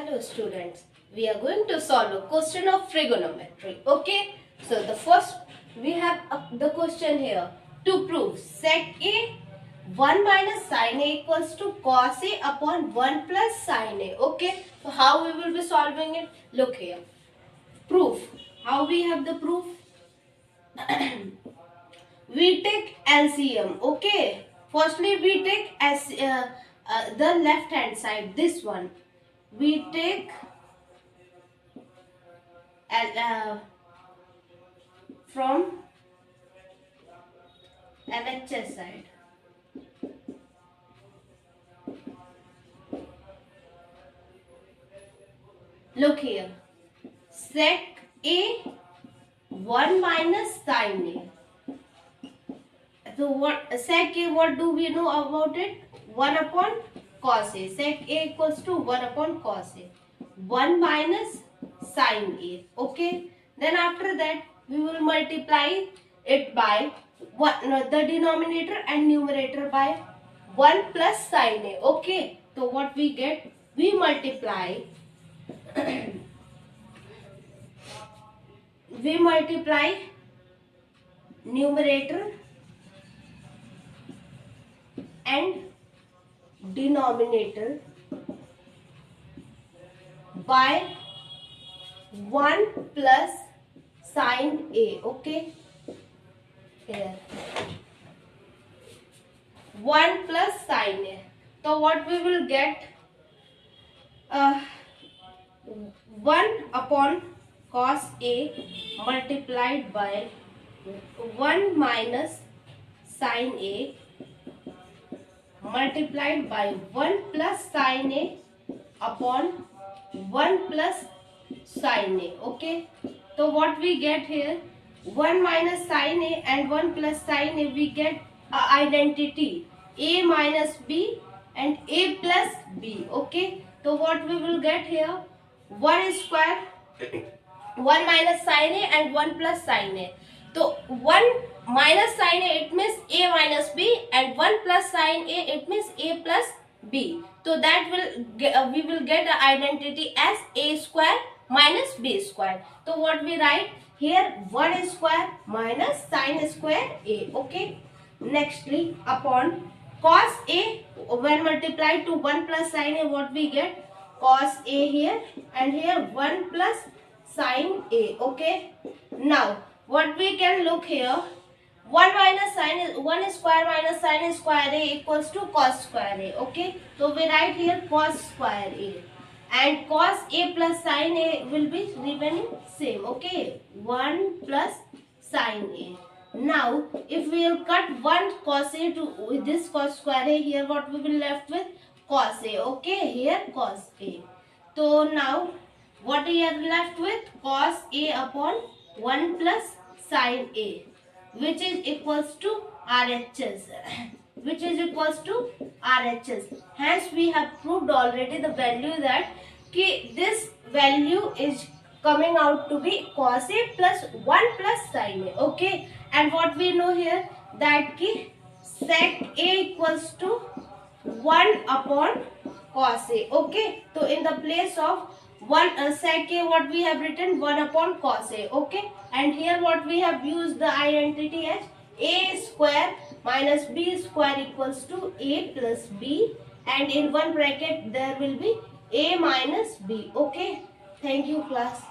Hello students, we are going to solve a question of trigonometry. Okay, so the first we have the question here. To prove sec A 1 minus sin A equals to cos A upon 1 plus sin A. Okay, so how we will be solving it? Look here. Proof. How we have the proof? We take LCM. Okay, firstly we take the left hand side, this one. We take from LHS side. Look here. Sec A 1 minus sin A. So what sec A, what do we know about it? 1 upon cos A. Sec A equals to 1 upon cos A. 1 minus sin A. Okay. Then after that we will multiply it by the denominator and numerator by 1 plus sin A. Okay. So what we get? We multiply numerator and denominator by 1 plus sin A. Okay, here 1 plus sin A. So what we will get? 1 upon cos A multiplied by 1 minus sin A multiplied by 1 plus sin A upon 1 plus sin A. Okay, so what we get here? 1 minus sin A and 1 plus sin A, we get identity A minus B and A plus B. Okay, so what we will get here? 1 square 1 minus sin A and 1 plus sin A. So 1 minus sin A, it means A minus B, and 1 plus sin A, it means A plus B. So that will we will get the identity as A square minus B square. So what we write here? 1 square minus sin square A. Okay. Nextly, upon cos A, when multiplied to 1 plus sin A, what we get? Cos A here, and here 1 plus sin A. Okay. Now what we can look here? 1 minus sin 1 square minus sin square A equals to cos square A. Okay, so we write here cos square A, and cos A plus sin A will be remaining same. Okay, 1 plus sin A. Now if we will cut 1 cos A to this cos square A, here what we will left with? Cos A. Okay, here cos A. So now what we are left with? Cos A upon 1 plus sin A, which is equals to RHS, which is equals to RHS. Hence we have proved already the value that this value is coming out to be cos A plus 1 plus sin A. Okay, and what we know here, that sec A equals to 1 upon cos A. Okay, so in the place of 1 sec A, what we have written? 1 upon cos A. Okay, and here what we have used the identity as A square minus B square equals to A plus B, and in one bracket there will be A minus B. Okay, thank you class.